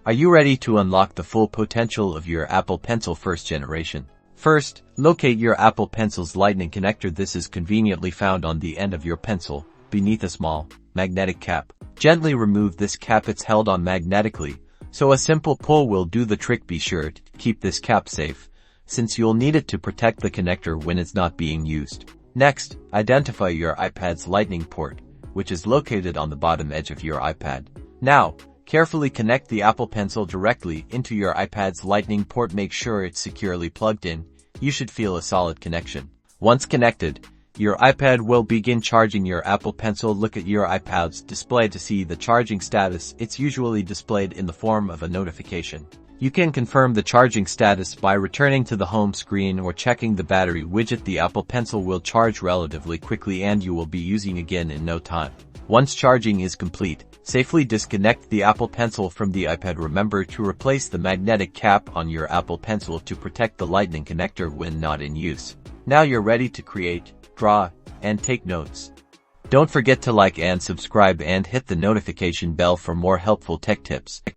Are you ready to unlock the full potential of your Apple Pencil first generation? First, locate your Apple Pencil's Lightning connector. This is conveniently found on the end of your pencil, beneath a small, magnetic cap. Gently remove this cap. It's held on magnetically, so a simple pull will do the trick. Be sure to keep this cap safe, since you'll need it to protect the connector when it's not being used. Next, identify your iPad's Lightning port, which is located on the bottom edge of your iPad. Now, carefully connect the Apple Pencil directly into your iPad's Lightning port. Make sure it's securely plugged in. You should feel a solid connection. Once connected, your iPad will begin charging your Apple Pencil. Look at your iPad's display to see the charging status. It's usually displayed in the form of a notification. You can confirm the charging status by returning to the home screen or checking the battery widget. The Apple Pencil will charge relatively quickly and you will be using again in no time. Once charging is complete, safely disconnect the Apple Pencil from the iPad. Remember to replace the magnetic cap on your Apple Pencil to protect the Lightning connector when not in use. Now you're ready to create, draw, and take notes. Don't forget to like and subscribe and hit the notification bell for more helpful tech tips.